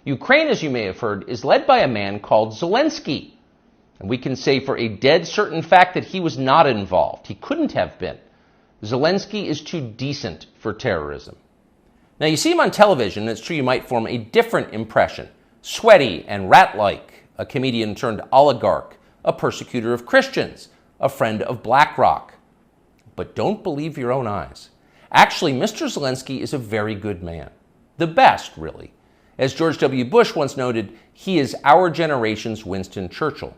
Ukraine, as you may have heard, is led by a man called Zelensky. And we can say for a dead certain fact that he was not involved. He couldn't have been. Zelensky is too decent for terrorism. Now, you see him on television, and it's true you might form a different impression. Sweaty and rat-like, a comedian turned oligarch, a persecutor of Christians, a friend of BlackRock. But don't believe your own eyes. Actually, Mr. Zelensky is a very good man. The best, really. As George W. Bush once noted, he is our generation's Winston Churchill.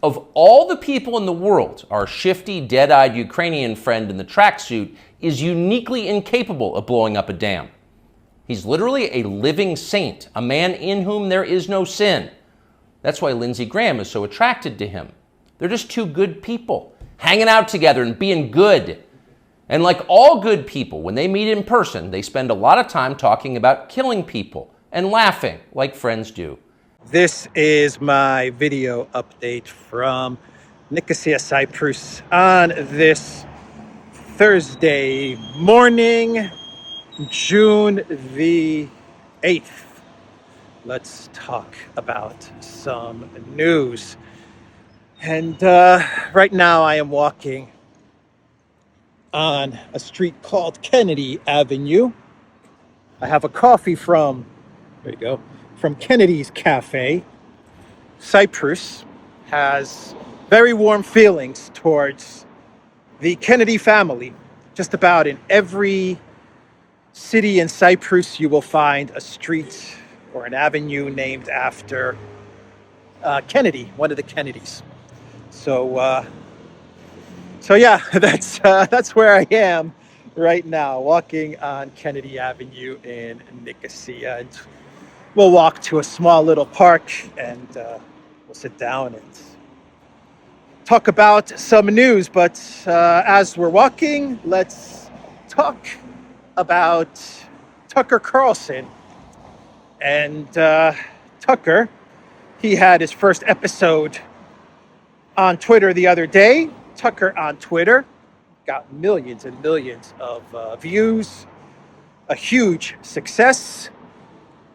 Of all the people in the world, our shifty, dead-eyed Ukrainian friend in the tracksuit is uniquely incapable of blowing up a dam. He's literally a living saint, a man in whom there is no sin. That's why Lindsey Graham is so attracted to him. They're just two good people, hanging out together and being good. And like all good people, when they meet in person, they spend a lot of time talking about killing people and laughing like friends do. This is my video update from Nicosia, Cyprus on this Thursday morning, June the 8th. Let's talk about some news. And right now I am walking on a street called Kennedy Avenue. I have a coffee from Kennedy's Cafe. Cyprus has very warm feelings towards the Kennedy family. Just about in every city in Cyprus, you will find a street or an avenue named after Kennedy, one of the Kennedys. So yeah, that's where I am right now, walking on Kennedy Avenue in Nicosia. And we'll walk to a small little park and we'll sit down and talk about some news. But as we're walking, let's talk about Tucker Carlson. And Tucker, he had his first episode on Twitter the other day. Tucker on Twitter got millions and millions of views, a huge success.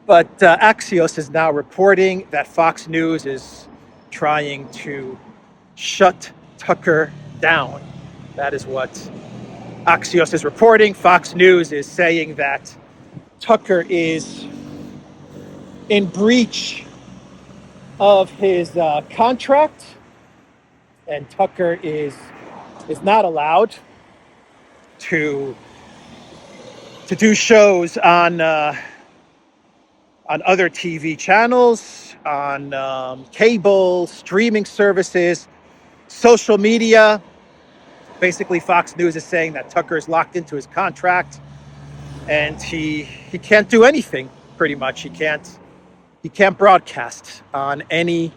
But Axios is now reporting that Fox News is trying to shut Tucker down. That is what Axios is reporting. Fox News is saying that Tucker is in breach of his contract, and Tucker is not allowed to do shows on other TV channels, on cable, streaming services, social media. Basically, Fox News is saying that Tucker is locked into his contract and he can't do anything, pretty much. He can't broadcast on any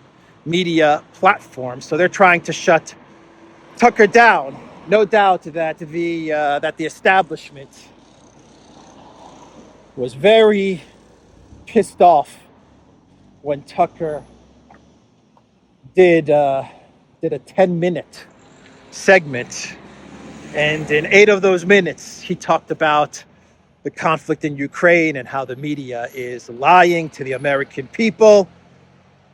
media platform. So they're trying to shut Tucker down. No doubt that the establishment was very pissed off when Tucker did a 10-minute segment, and in 8 of those minutes he talked about the conflict in Ukraine and how the media is lying to the American people,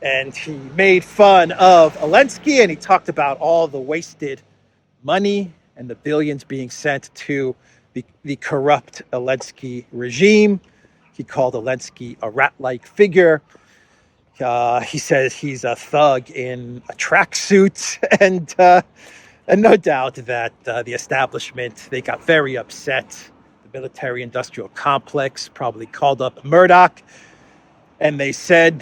and he made fun of Zelensky, and he talked about all the wasted money and the billions being sent to the corrupt Zelensky regime. He called Zelensky a rat-like figure. He says he's a thug in a tracksuit, and no doubt that the establishment, they got very upset. The military-industrial complex probably called up Murdoch, and they said,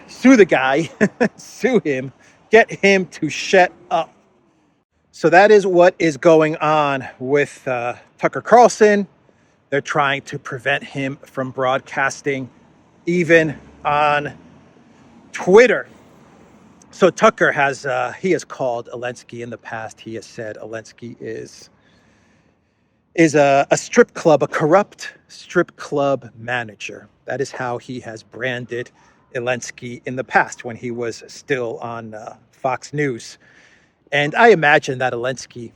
sue the guy, sue him, get him to shut up. So that is what is going on with Tucker Carlson. They're trying to prevent him from broadcasting even on Twitter. So Tucker has called Zelensky in the past. He has said Zelensky is a strip club, a corrupt strip club manager. That is how he has branded Zelensky in the past when he was still on Fox News. And I imagine that Zelensky,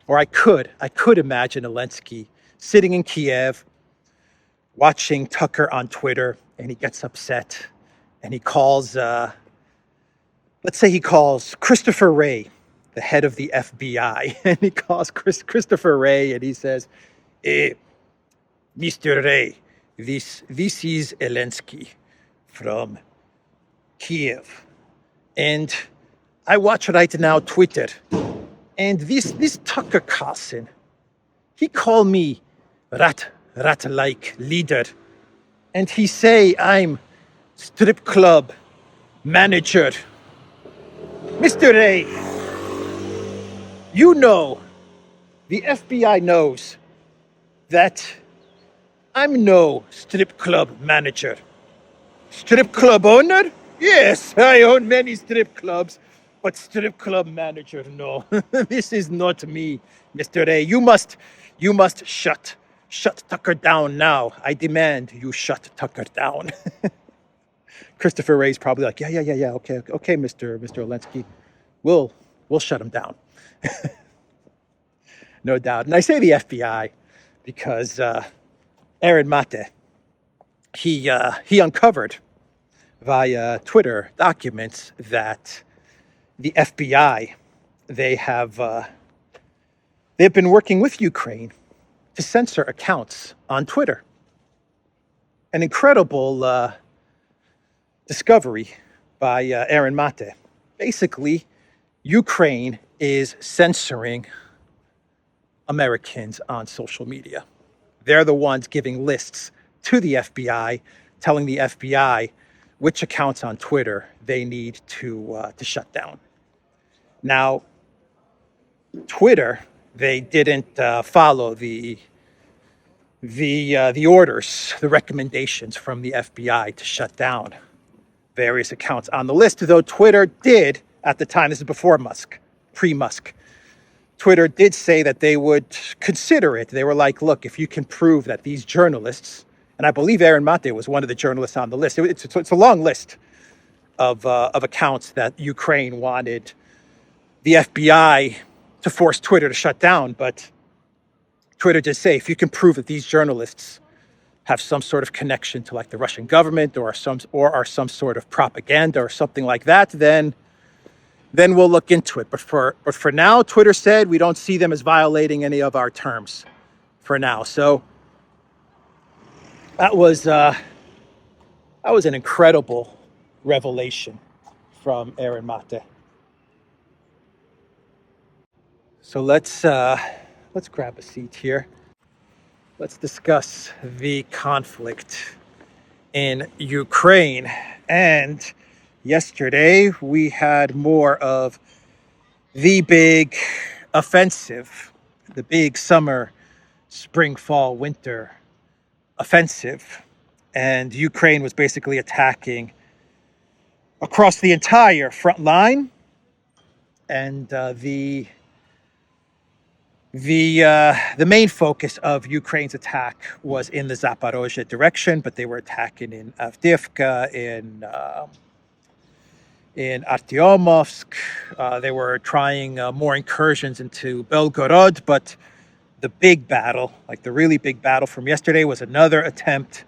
or I could imagine Zelensky sitting in Kiev, watching Tucker on Twitter and he gets upset, and he calls, let's say he calls Christoforou, the head of the FBI, and he calls Christoforou, and he says, Mr. Ray, this is Zelensky from Kiev. And I watch right now Twitter, and this Tucker Carlson, he called me rat-like leader, and he say I'm strip club manager. Mr. Ray, you know, the FBI knows that I'm no strip club manager. Strip club owner? Yes, I own many strip clubs, but strip club manager, no. This is not me, Mr. A. You must shut Tucker down now. I demand you shut Tucker down. Christoforou probably like, yeah, okay, Mr. Zelensky, we'll shut him down. No doubt. And I say the FBI because Aaron Mate, he uncovered via Twitter documents that the FBI, they've been working with Ukraine to censor accounts on Twitter. An incredible discovery by Aaron Mate. Basically, Ukraine is censoring Americans on social media. They're the ones giving lists to the FBI, telling the FBI which accounts on Twitter they need to shut down. Now, Twitter, they didn't follow the orders, the recommendations from the FBI to shut down various accounts on the list, though Twitter did at the time. This is before Musk, pre-Musk. Twitter did say that they would consider it. They were like, look, if you can prove that these journalists, and I believe Aaron Mate was one of the journalists on the list. It's a long list of accounts that Ukraine wanted the FBI to force Twitter to shut down. But Twitter did say, if you can prove that these journalists have some sort of connection to like the Russian government or are some sort of propaganda or something like that, then we'll look into it. But for now, Twitter said we don't see them as violating any of our terms for now. So that was an incredible revelation from Aaron Mate. So let's grab a seat here. Let's discuss the conflict in Ukraine. And yesterday we had more of the big offensive, the big summer, spring, fall, winter offensive. And Ukraine was basically attacking across the entire front line. And the main focus of Ukraine's attack was in the Zaporozhye direction, but they were attacking in Avdiivka, in Artyomovsk. They were trying more incursions into Belgorod, but the big battle, like the really big battle from yesterday, was another attempt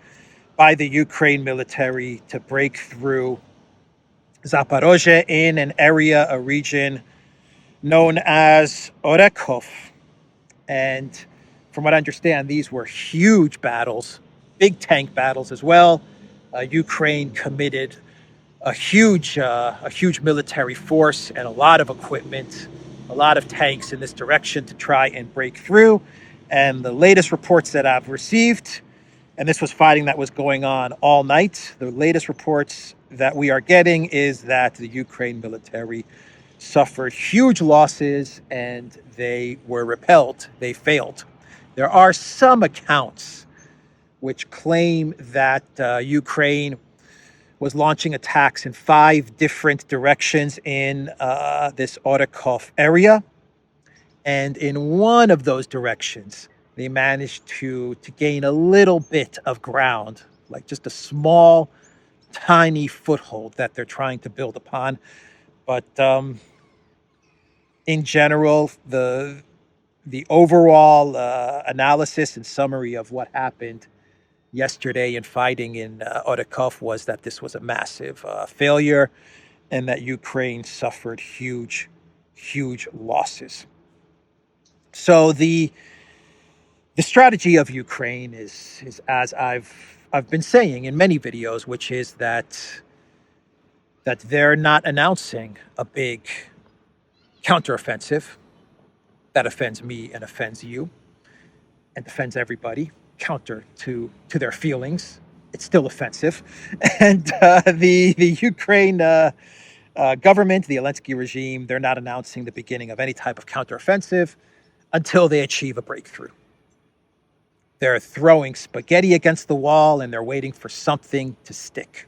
by the Ukraine military to break through Zaporozhye in an area, a region known as Orekhov. And from what I understand, these were huge battles, big tank battles as well. Ukraine committed a huge military force and a lot of equipment, a lot of tanks in this direction to try and break through. And the latest reports that I've received, and this was fighting that was going on all night, the latest reports that we are getting is that the Ukraine military suffered huge losses and they were repelled. They failed. There are some accounts which claim that Ukraine was launching attacks in 5 different directions in this Orekhov area. And in one of those directions, they managed to gain a little bit of ground, like just a small, tiny foothold that they're trying to build upon. But in general, the overall analysis and summary of what happened yesterday in fighting in Orakov was that this was a massive failure and that Ukraine suffered huge, huge losses. So the strategy of Ukraine is as I've been saying in many videos, which is that they're not announcing a big counteroffensive that offends me and offends you and offends everybody, counter to their feelings. It's still offensive. And the Ukraine government, the Zelensky regime, they're not announcing the beginning of any type of counteroffensive until they achieve a breakthrough. They're throwing spaghetti against the wall and they're waiting for something to stick.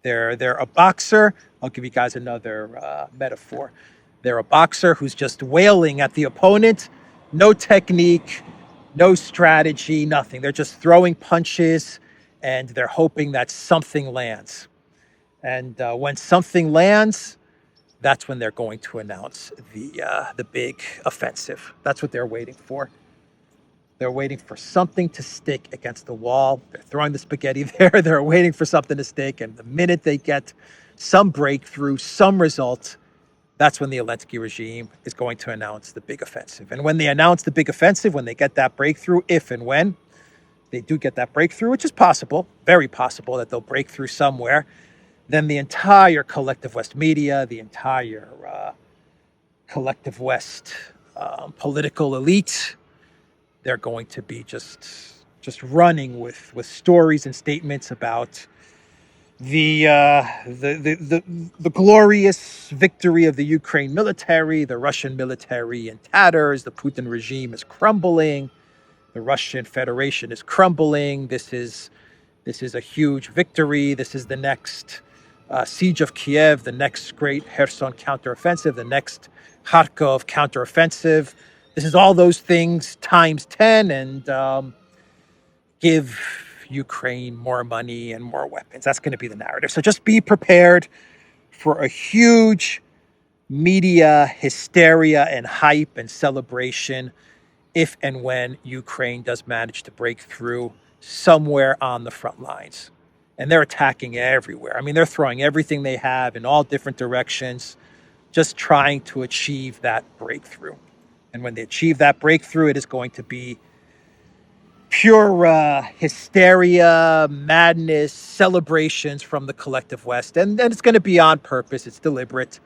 They're a boxer. I'll give you guys another metaphor. They're a boxer who's just wailing at the opponent. No technique, no strategy, nothing. They're just throwing punches and they're hoping that something lands. And when something lands, that's when they're going to announce the big offensive. That's what they're waiting for. They're waiting for something to stick against the wall. They're throwing the spaghetti there. They're waiting for something to stick. And the minute they get some breakthrough, some result, that's when the Zelensky regime is going to announce the big offensive. And when they announce the big offensive, when they get that breakthrough, if and when they do get that breakthrough, which is possible, very possible that they'll break through somewhere, then the entire collective West media, the entire collective West political elite, they're going to be just running with stories and statements about the glorious victory of the Ukraine military, the Russian military in tatters, the Putin regime is crumbling, the Russian Federation is crumbling. This is a huge victory. This is the next siege of Kiev, the next great Kherson counteroffensive, the next Kharkov counteroffensive. This is all those things times 10 and give Ukraine more money and more weapons. That's going to be the narrative. So just be prepared for a huge media hysteria and hype and celebration if and when Ukraine does manage to break through somewhere on the front lines. And they're attacking everywhere. I mean, they're throwing everything they have in all different directions, just trying to achieve that breakthrough. And when they achieve that breakthrough, it is going to be pure hysteria, madness, celebrations from the collective West. And then it's going to be on purpose. It's deliberate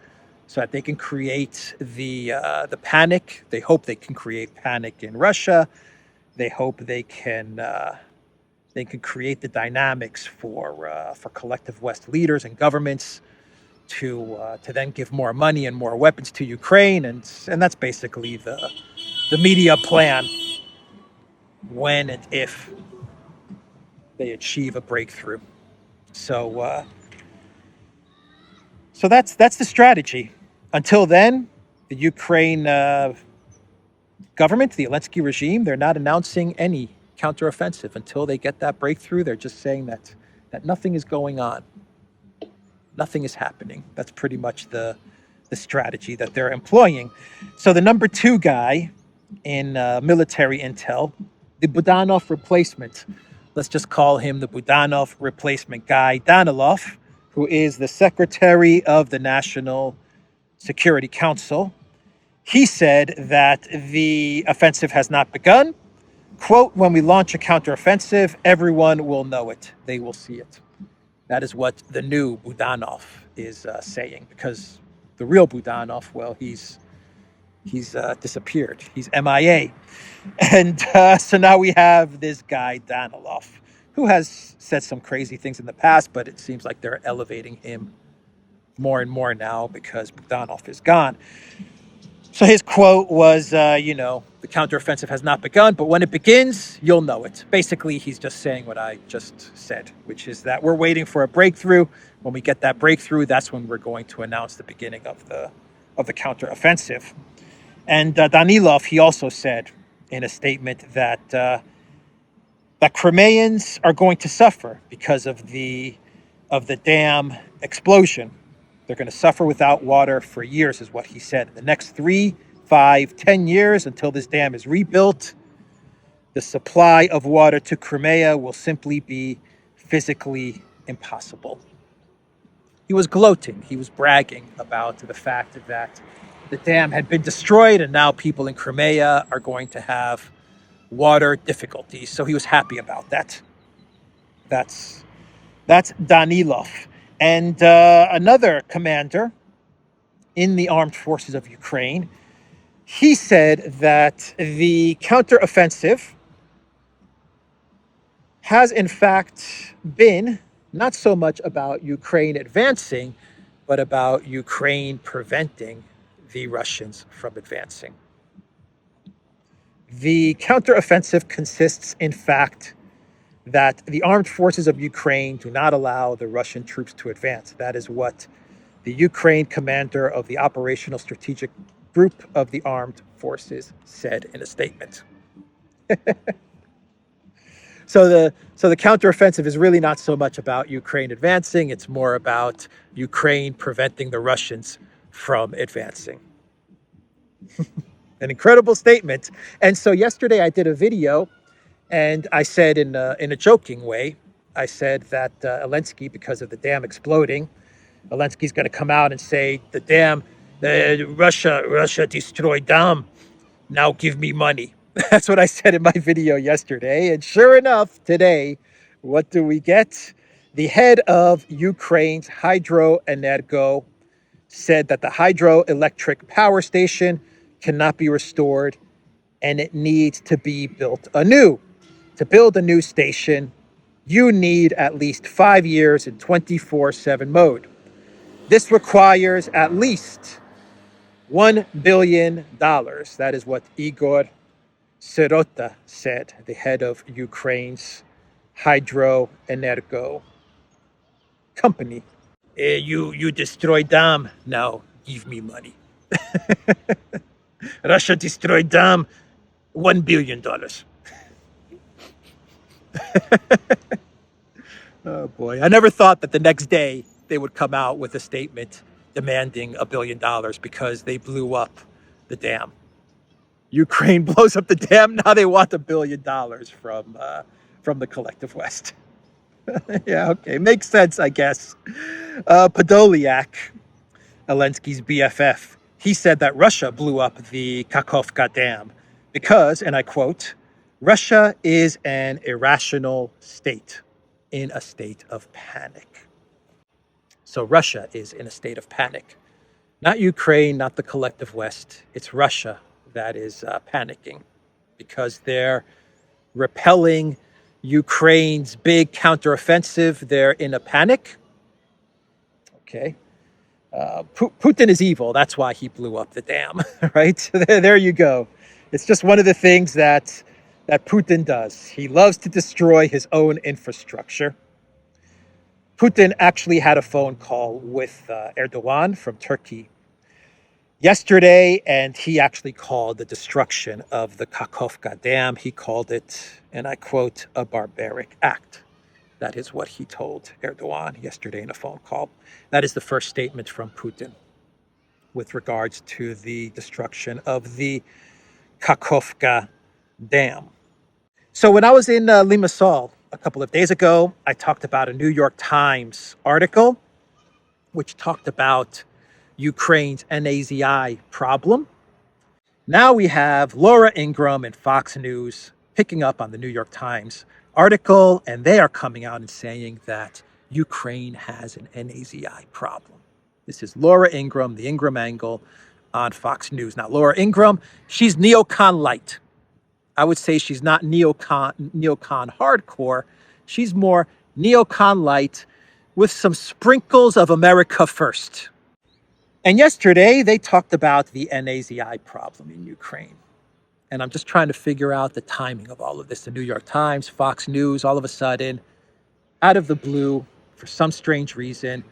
so that they can create the panic. They hope they can create panic in Russia. They hope they can create the dynamics for collective West leaders and governments to then give more money and more weapons to Ukraine, and that's basically the media plan when and if they achieve a breakthrough. So that's the strategy. Until then, the Ukraine government, the Zelensky regime, they're not announcing any counteroffensive until they get that breakthrough. They're just saying that nothing is going on. Nothing is happening. That's pretty much the strategy that they're employing. So the number 2 guy in military intel, the Budanov replacement, let's just call him the Budanov replacement guy, Danilov, who is the secretary of the National Security Council. He said that the offensive has not begun. Quote, when we launch a counteroffensive, everyone will know it. They will see it. That is what the new Budanov is saying, because the real Budanov, well, he's disappeared. He's MIA. And so now we have this guy, Danilov, who has said some crazy things in the past, but it seems like they're elevating him more and more now because Budanov is gone. So his quote was, the counteroffensive has not begun, but when it begins, you'll know it. Basically, he's just saying what I just said, which is that we're waiting for a breakthrough. When we get that breakthrough, that's when we're going to announce the beginning of the counteroffensive. And Danilov, he also said in a statement that Crimeans are going to suffer because of the dam explosion. They're going to suffer without water for years, is what he said. In the next 3, 5, 10 years until this dam is rebuilt, The supply of water to Crimea will simply be physically impossible. He was gloating. He was bragging about the fact that the dam had been destroyed and now people in Crimea are going to have water difficulties. So he was happy about that. That's Danilov. And another commander in the armed forces of Ukraine, he said that the counteroffensive has in fact been not so much about Ukraine advancing, but about Ukraine preventing the Russians from advancing. The counteroffensive consists, in fact, that the armed forces of Ukraine do not allow the Russian troops to advance. That is what the Ukraine commander of the Operational Strategic Group of the Armed Forces said in a statement. So the counteroffensive is really not so much about Ukraine advancing, it's more about Ukraine preventing the Russians from advancing. An incredible statement. And so yesterday I did a video and I said in a joking way, I said that Zelensky, because of the dam exploding, Zelensky's going to come out and say, the dam, Russia destroyed dam, now give me money. That's what I said in my video yesterday. And sure enough, today, what do we get? The head of Ukraine's Hydroenergo said that the hydroelectric power station cannot be restored and it needs to be built anew. To build a new station, you need at least 5 years in 24/7 mode. This requires at least $1 billion. That is what Igor Sirota said, the head of Ukraine's Hydroenergo company. You destroyed dam, now give me money. Russia destroyed dam, $1 billion. Oh boy, I never thought that the next day they would come out with a statement demanding $1 billion because they blew up the dam. Ukraine blows up the dam. Now they want $1 billion from the collective West. Yeah, okay, makes sense, I guess. Podolyak, Zelensky's BFF, he said that Russia blew up the Kakhovka Dam because, and I quote, Russia is an irrational state in a state of panic. So Russia is in a state of panic. Not Ukraine, not the collective West. It's Russia that is panicking because they're repelling Ukraine's big counteroffensive. They're in a panic. Okay. Putin is evil. That's why he blew up the dam, right? There you go. It's just one of the things that Putin does. He loves to destroy his own infrastructure. Putin actually had a phone call with Erdogan from Turkey yesterday, and he actually called the destruction of the Kakhovka Dam, he called it, and I quote, a barbaric act. That is what he told Erdogan yesterday in a phone call. That is the first statement from Putin with regards to the destruction of the Kakhovka Dam. So when I was in Limassol a couple of days ago, I talked about a New York Times article which talked about Ukraine's NAZI problem. Now we have Laura Ingraham and Fox News picking up on the New York Times article, and they are coming out and saying that Ukraine has an NAZI problem. This is Laura Ingraham, the Ingraham Angle on Fox News. Now, Laura Ingraham, she's neocon light. I would say she's not neocon hardcore. She's more neocon light with some sprinkles of America first. And yesterday, they talked about the NAZI problem in Ukraine. And I'm just trying to figure out the timing of all of this. The New York Times, Fox News, all of a sudden, out of the blue, for some strange reason,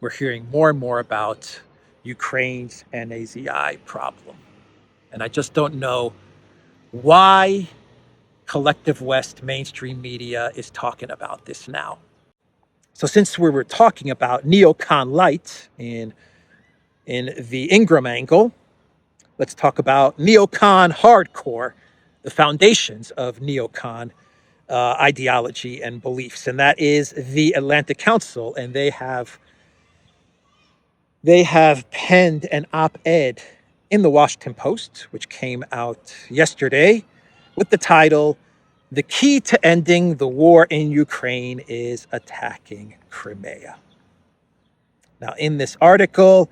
we're hearing more and more about Ukraine's NAZI problem. And I just don't know why collective West mainstream media is talking about this now. So since we were talking about neocon light in the Ingraham Angle, let's talk about neocon hardcore the foundations of neocon ideology and beliefs, and that is the Atlantic Council. And they have penned an op-ed in the Washington Post, which came out yesterday, with the title, "The Key to Ending the War in Ukraine is Attacking Crimea." Now, in this article,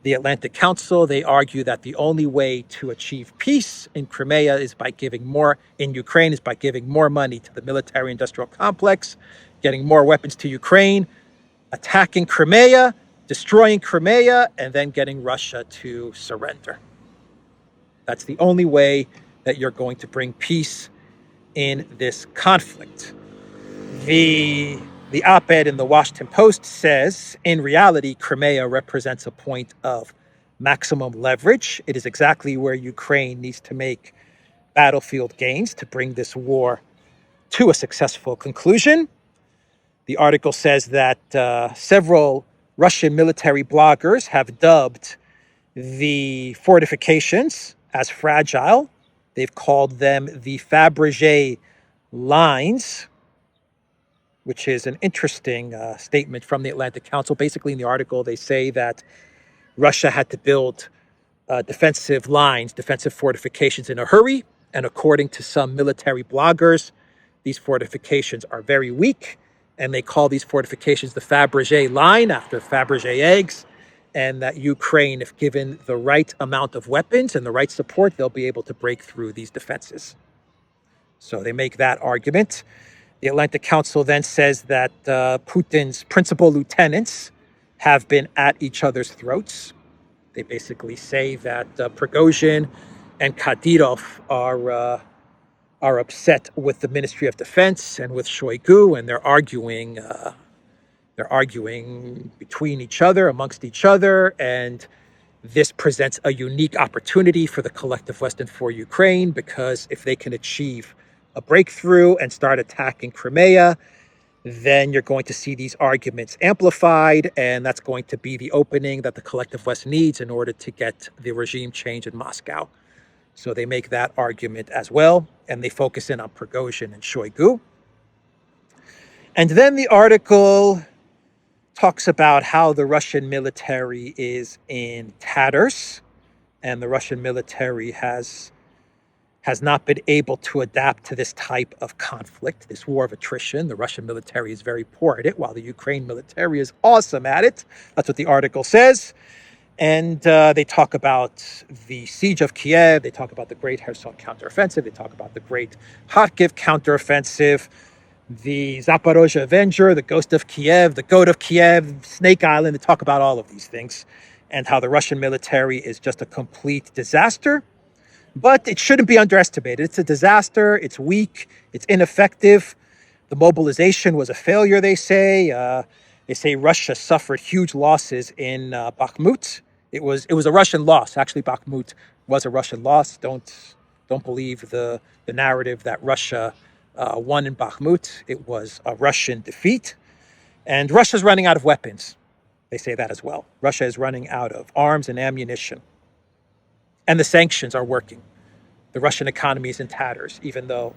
the Atlantic Council, they argue that the only way to achieve peace in Crimea is by giving more, in Ukraine, is by giving more money to the military-industrial complex, getting more weapons to Ukraine, attacking Crimea, destroying Crimea, and then getting Russia to surrender. That's the only way that you're going to bring peace in this conflict. The op-ed in the Washington Post says, in reality, Crimea represents a point of maximum leverage. It is exactly where Ukraine needs to make battlefield gains to bring this war to a successful conclusion. The article says that several Russian military bloggers have dubbed the fortifications as fragile. They've called them the Fabergé lines, which is an interesting statement from the Atlantic Council. Basically, in the article, they say that Russia had to build defensive lines, defensive fortifications in a hurry. And according to some military bloggers, these fortifications are very weak. And they call these fortifications the Fabergé line, after Fabergé eggs. And that Ukraine, if given the right amount of weapons and the right support, they'll be able to break through these defenses. So they make that argument. The Atlantic Council then says that Putin's principal lieutenants have been at each other's throats. They basically say that Prigozhin and Kadyrov are upset with the Ministry of Defense and with Shoigu, and they're arguing between each other, amongst each other, and this presents a unique opportunity for the collective West and for Ukraine, because if they can achieve a breakthrough and start attacking Crimea, then you're going to see these arguments amplified, and that's going to be the opening that the collective West needs in order to get the regime change in Moscow. So they make that argument as well, and they focus in on Prigozhin and Shoigu. And then the article talks about how the Russian military is in tatters, and the Russian military has not been able to adapt to this type of conflict, this war of attrition. The Russian military is very poor at it, while the Ukraine military is awesome at it. That's what the article says. And they talk about the siege of Kiev. They talk about the Great Kherson counteroffensive. They talk about the Great Kharkiv counteroffensive, the Zaporozhye Avenger, the Ghost of Kiev, the Goat of Kiev, Snake Island. They talk about all of these things and how the Russian military is just a complete disaster. But it shouldn't be underestimated. It's a disaster. It's weak. It's ineffective. The mobilization was a failure, they say. They say Russia suffered huge losses in Bakhmut. It was a Russian loss. Actually, Bakhmut was a Russian loss. Don't believe the narrative that Russia won in Bakhmut. It was a Russian defeat. And Russia's running out of weapons. They say that as well. Russia is running out of arms and ammunition. And the sanctions are working. The Russian economy is in tatters, even though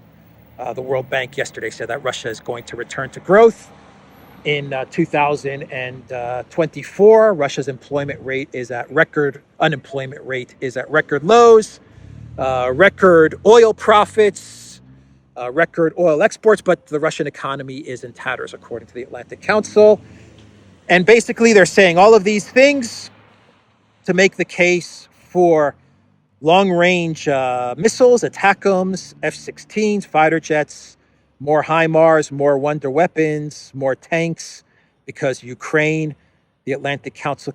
the World Bank yesterday said that Russia is going to return to growth. In 2024, Russia's unemployment rate is at record lows, record oil profits, record oil exports, but the Russian economy is in tatters, according to the Atlantic Council. And basically, they're saying all of these things to make the case for long-range missiles, ATACMS, F-16s, fighter jets, more HIMARS, more Wonder weapons, more tanks, because Ukraine, the Atlantic Council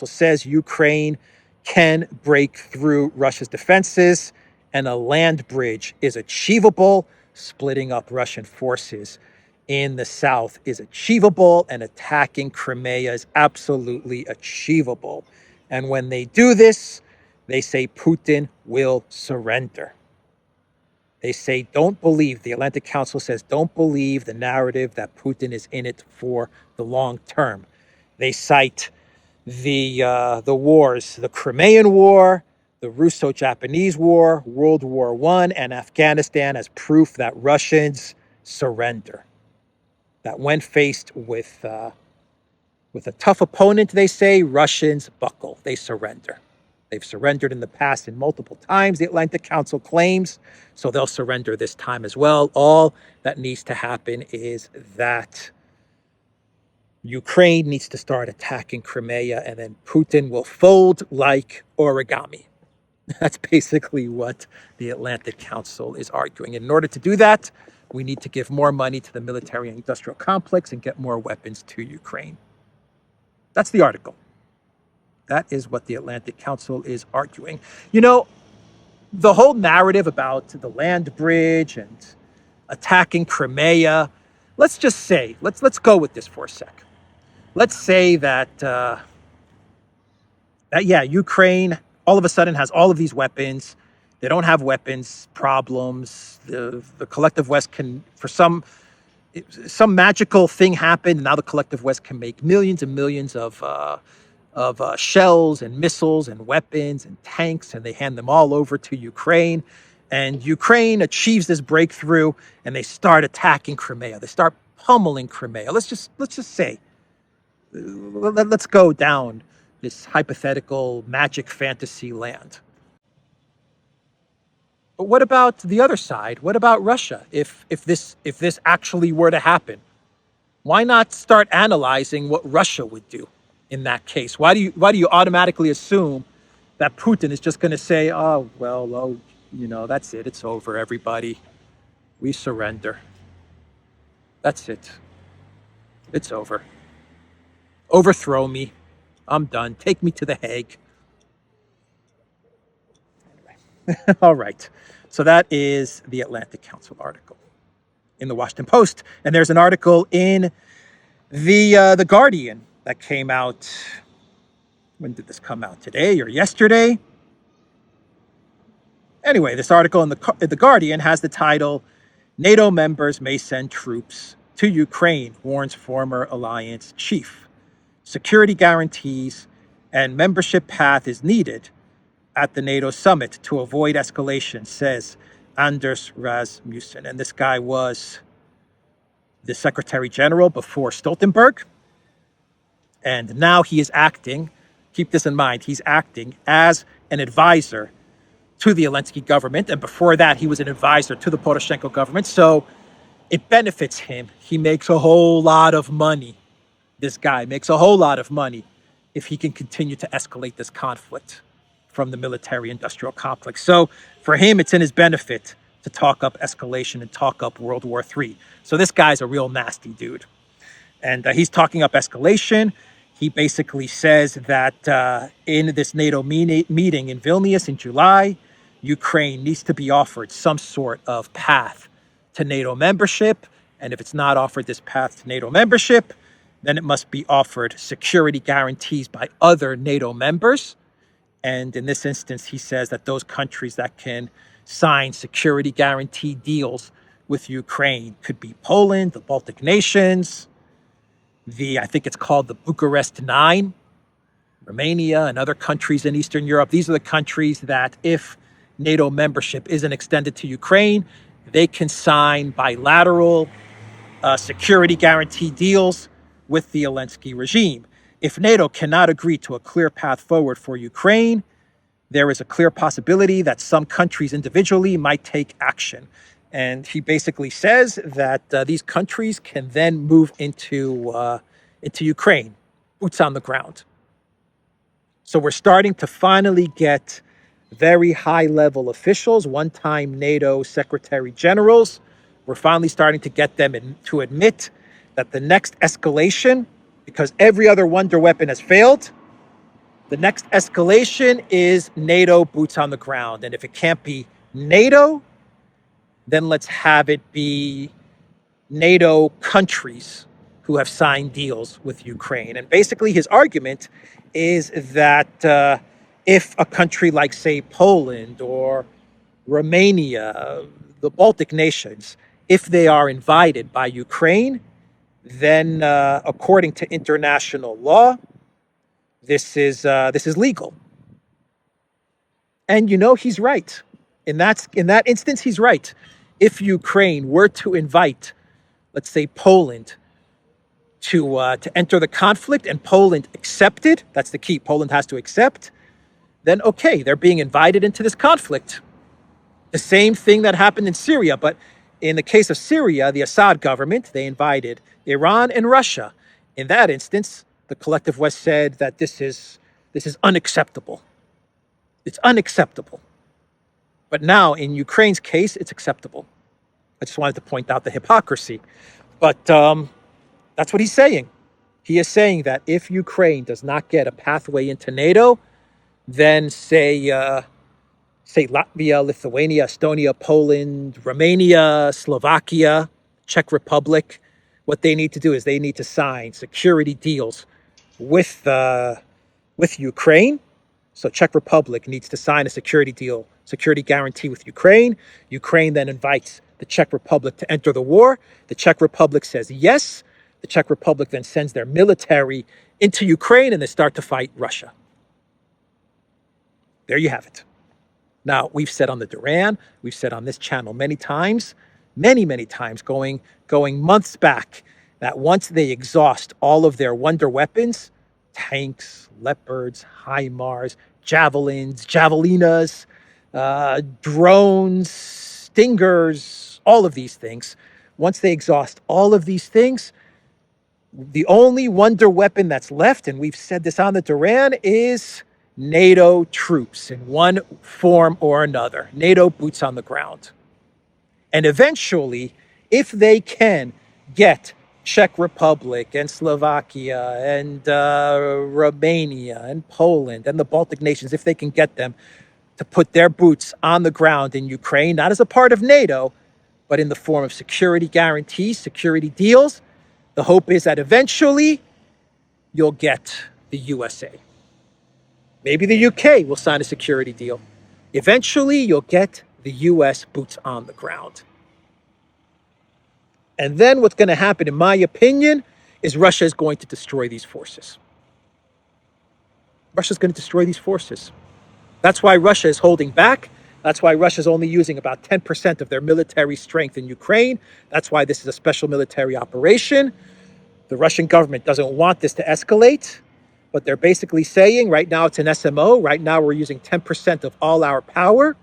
says Ukraine can break through Russia's defenses, and a land bridge is achievable. Splitting up Russian forces in the south is achievable, and attacking Crimea is absolutely achievable. And when they do this, they say Putin will surrender. They say, the Atlantic Council says, don't believe the narrative that Putin is in it for the long term. They cite the wars, the Crimean War, the Russo-Japanese War, World War I, and Afghanistan as proof that Russians surrender. That when faced with a tough opponent, they say, Russians buckle, they surrender. They've surrendered in the past in multiple times, the Atlantic Council claims, so they'll surrender this time as well. All that needs to happen is that Ukraine needs to start attacking Crimea, and then Putin will fold like origami. That's basically what the Atlantic Council is arguing. And in order to do that, we need to give more money to the military-industrial complex and get more weapons to Ukraine. That's the article. That is what the Atlantic Council is arguing. You know, the whole narrative about the land bridge and attacking Crimea, let's just say, let's go with this for a sec. Let's say that, Ukraine all of a sudden has all of these weapons. They don't have weapons problems. The collective West can, for some magical thing happened. Now the collective West can make millions and millions of shells and missiles and weapons and tanks, and they hand them all over to Ukraine. And Ukraine achieves this breakthrough, and they start attacking Crimea. They start pummeling Crimea. Let's just say, let's go down this hypothetical magic fantasy land. But what about the other side? What about Russia? If this actually were to happen, why not start analyzing what Russia would do in that case? Why do you automatically assume that Putin is just going to say, that's it, it's over, everybody, we surrender, that's it, it's over, overthrow me, I'm done, take me to The Hague. Anyway. All right, so that is the Atlantic Council article in the Washington Post, and there's an article in the Guardian that came out. When did this come out? Today or yesterday? Anyway, this article in the Guardian has the title, NATO members may send troops to Ukraine, warns former alliance chief. Security guarantees and membership path is needed at the NATO summit to avoid escalation, says Anders Rasmussen. And this guy was the Secretary General before Stoltenberg. And now he is acting, keep this in mind, he's acting as an advisor to the Zelensky government. And before that, he was an advisor to the Poroshenko government. So it benefits him. He makes a whole lot of money. This guy makes a whole lot of money if he can continue to escalate this conflict from the military-industrial complex. So for him, it's in his benefit to talk up escalation and talk up World War III. So this guy's a real nasty dude. And he's talking up escalation. He basically says that in this NATO meeting in Vilnius in July, Ukraine needs to be offered some sort of path to NATO membership. And if it's not offered this path to NATO membership, then it must be offered security guarantees by other NATO members. And in this instance, he says that those countries that can sign security guarantee deals with Ukraine could be Poland, the Baltic nations, I think it's called the Bucharest Nine, Romania, and other countries in Eastern Europe. These are the countries that if NATO membership isn't extended to Ukraine, they can sign bilateral security guarantee deals with the Zelensky regime. If NATO cannot agree to a clear path forward for Ukraine, there is a clear possibility that some countries individually might take action. And he basically says that these countries can then move into Ukraine, boots on the ground. So we're starting to finally get very high-level officials, one-time NATO secretary generals. We're finally starting to get them to admit that the next escalation, because every other wonder weapon has failed, the next escalation is NATO boots on the ground. And if it can't be NATO, then let's have it be NATO countries who have signed deals with Ukraine. And basically his argument is that if a country like, say, Poland or Romania, the Baltic nations, if they are invited by Ukraine, then according to international law, this is legal. And he's right. In that instance, he's right. If Ukraine were to invite, let's say, Poland to enter the conflict, and Poland accepted, that's the key, Poland has to accept, then okay, they're being invited into this conflict. The same thing that happened in Syria, but in the case of Syria, the Assad government, they invited Iran and Russia. In that instance, the collective West said that this is unacceptable. It's unacceptable. But now, in Ukraine's case, it's acceptable. I just wanted to point out the hypocrisy. But that's what he's saying. He is saying that if Ukraine does not get a pathway into NATO, then say Latvia, Lithuania, Estonia, Poland, Romania, Slovakia, Czech Republic, what they need to do is they need to sign security deals with Ukraine. So Czech Republic needs to sign a security deal, security guarantee with Ukraine. Ukraine then invites the Czech Republic to enter the war. The Czech Republic says yes. The Czech Republic then sends their military into Ukraine and they start to fight Russia. There you have it. Now, we've said on the Duran, we've said on this channel many times, many times, going months back, that once they exhaust all of their wonder weapons, tanks, Leopards, HIMARS, javelins, javelinas, drones, stingers, all of these things, once they exhaust all of these things, the only wonder weapon that's left, and we've said this on the Duran, is NATO troops in one form or another, NATO boots on the ground. And eventually, if they can get Czech Republic and Slovakia and Romania and Poland and the Baltic nations, if they can get them to put their boots on the ground in Ukraine, not as a part of NATO, but in the form of security guarantees, security deals, the hope is that eventually you'll get the USA. Maybe the UK will sign a security deal. Eventually, you'll get the US boots on the ground. And then what's going to happen, in my opinion, is Russia is going to destroy these forces. Russia's going to destroy these forces. That's why Russia is holding back. That's why Russia is only using about 10% of their military strength in Ukraine. That's why this is a special military operation. The Russian government doesn't want this to escalate, but they're basically saying right now it's an SMO. Right now we're using 10% of all our power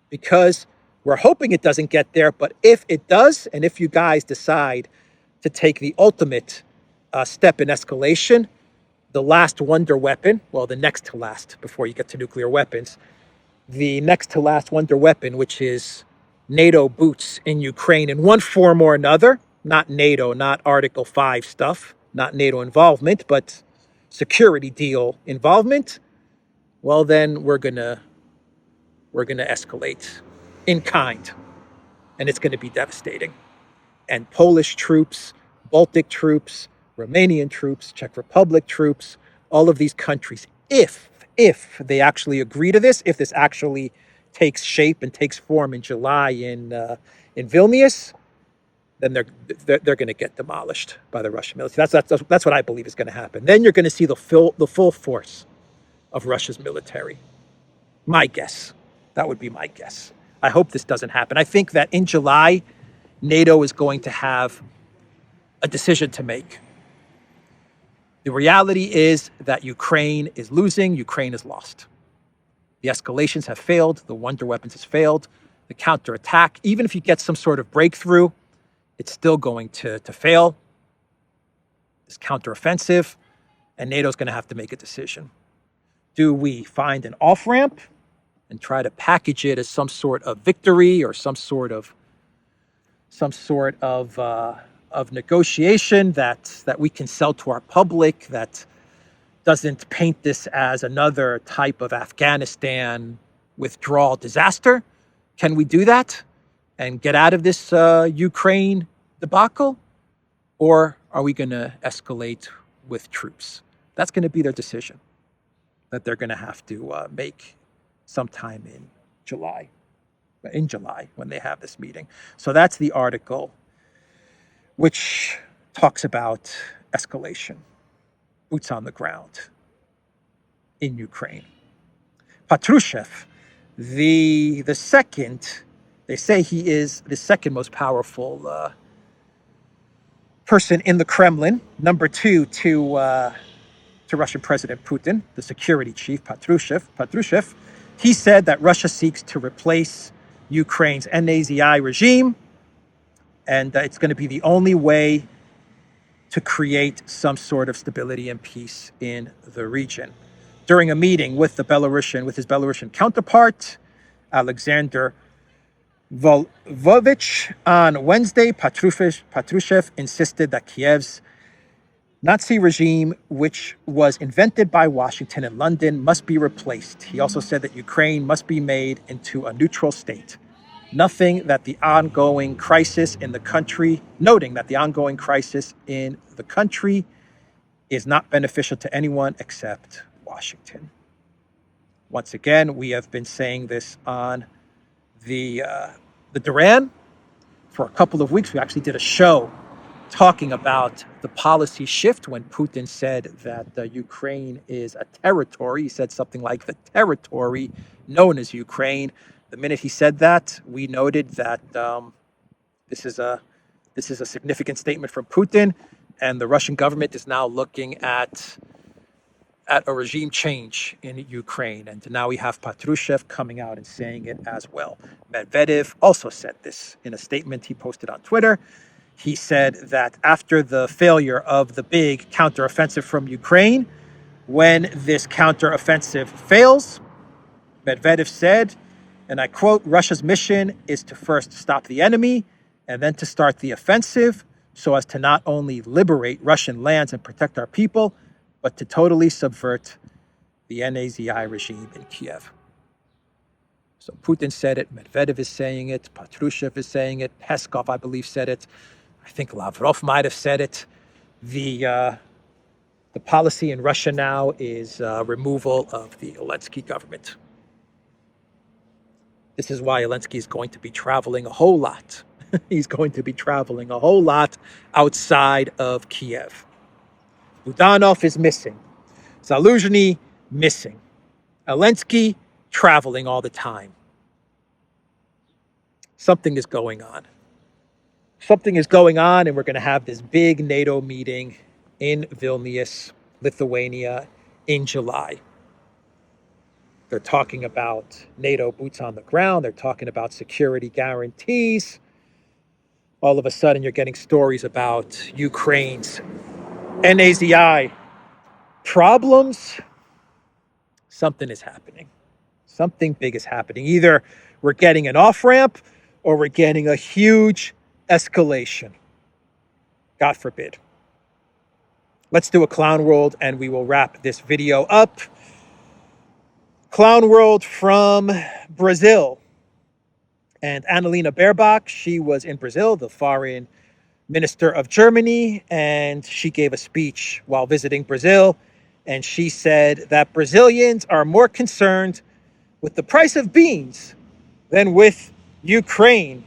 because we're hoping it doesn't get there. But if it does, and if you guys decide to take the ultimate step in escalation, the last wonder weapon, well, the next to last before you get to nuclear weapons, the next to last wonder weapon, which is NATO boots in Ukraine in one form or another, not NATO, not Article 5 stuff, not NATO involvement, but security deal involvement, well, then we're gonna escalate in kind, and it's going to be devastating. And Polish troops, Baltic troops, Romanian troops, Czech Republic troops, all of these countries, if they actually agree to this, if this actually takes shape and takes form in July in Vilnius, then they're going to get demolished by the Russian military. That's what I believe is going to happen. Then you're going to see the full force of Russia's military. My guess. That would be my guess. I hope this doesn't happen. I think that in July, NATO is going to have a decision to make. The reality is that Ukraine is losing, Ukraine is lost. The escalations have failed, the wonder weapons has failed, the counterattack, even if you get some sort of breakthrough, it's still going to fail. This counteroffensive, and NATO's going to have to make a decision. Do we find an off-ramp and try to package it as some sort of victory or some sort of negotiation that we can sell to our public that doesn't paint this as another type of Afghanistan withdrawal disaster? Can we do that and get out of this Ukraine debacle? Or are we going to escalate with troops? That's going to be their decision that they're going to have to make sometime in July when they have this meeting. So that's the article which talks about escalation, boots on the ground in Ukraine. Patrushev, the second, they say he is the second most powerful person in the Kremlin, number two to Russian President Putin, the security chief, Patrushev. He said that Russia seeks to replace Ukraine's NAZI regime, and it's going to be the only way to create some sort of stability and peace in the region. During a meeting with his Belarusian counterpart, Alexander Volvovich, on Wednesday, Patrushev insisted that Kiev's Nazi regime, which was invented by Washington and London, must be replaced. He also said that Ukraine must be made into a neutral state, noting that the ongoing crisis in the country is not beneficial to anyone except Washington. Once again, we have been saying this on the Duran for a couple of weeks. We actually did a show talking about the policy shift when Putin said that Ukraine is a territory. He said something like the territory known as Ukraine. The minute he said that, we noted that this is a significant statement from Putin, and the Russian government is now looking at a regime change in Ukraine. And now we have Patrushev coming out and saying it as well. Medvedev also said this in a statement he posted on Twitter. He said that after the failure of the big counteroffensive from Ukraine, when this counteroffensive fails, Medvedev said, and I quote, "Russia's mission is to first stop the enemy and then to start the offensive so as to not only liberate Russian lands and protect our people, but to totally subvert the NAZI regime in Kiev." So Putin said it, Medvedev is saying it, Patrushev is saying it, Peskov, I believe, said it. I think Lavrov might have said it. The policy in Russia now is removal of the Zelensky government. This is why Zelensky is going to be traveling a whole lot. He's going to be traveling a whole lot outside of Kiev. Budanov is missing. Zaluzhny missing. Zelensky traveling all the time. Something is going on. Something is going on, and we're going to have this big NATO meeting in Vilnius, Lithuania, in July. They're talking about NATO boots on the ground. They're talking about security guarantees. All of a sudden, you're getting stories about Ukraine's NAZI problems. Something is happening. Something big is happening. Either we're getting an off-ramp or we're getting a huge escalation. God forbid. Let's do a clown world and we will wrap this video up. Clown world from Brazil. And Annalena Baerbock, she was in Brazil, the foreign minister of Germany, and she gave a speech while visiting Brazil. And she said that Brazilians are more concerned with the price of beans than with Ukraine.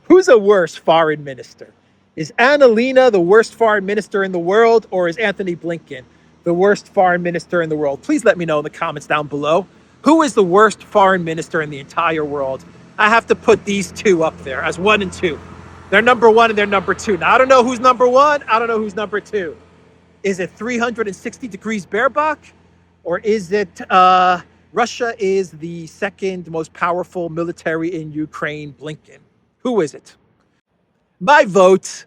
Who's a worse foreign minister? Is Annalena the worst foreign minister in the world, or is Anthony Blinken the worst foreign minister in the world? Please let me know in the comments down below. Who is the worst foreign minister in the entire world? I have to put these two up there as 1 and 2. They're number 1 and they're number 2. Now, I don't know who's number 1. I don't know who's number 2. Is it 360 degrees Baerbock? Or is it Russia is the second most powerful military in Ukraine, Blinken? Who is it? My vote,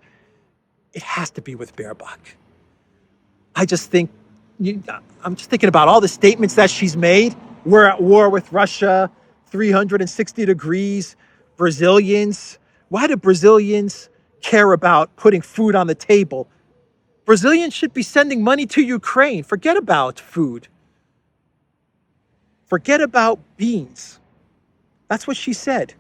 it has to be with Baerbock. I'm just thinking about all the statements that she's made. We're at war with Russia, 360 degrees, Brazilians. Why do Brazilians care about putting food on the table? Brazilians should be sending money to Ukraine. Forget about food. Forget about beans. That's what she said.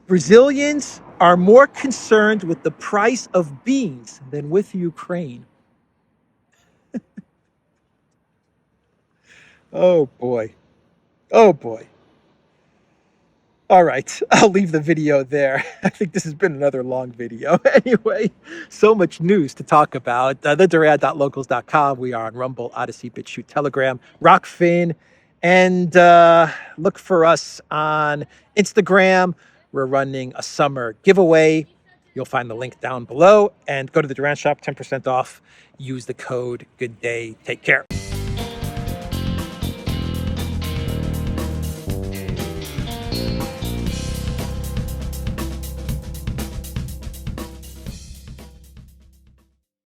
Brazilians are more concerned with the price of beans than with Ukraine. Oh boy. Oh boy. All right, I'll leave the video there. I think this has been another long video. Anyway, so much news to talk about. TheDuran.locals.com. We are on Rumble, ODYSEE, BitChute, Telegram, Rockfin, and look for us on Instagram. We're running a summer giveaway. You'll find the link down below. And go to the Duran shop, 10% off. Use the code GOODDAY. Take care.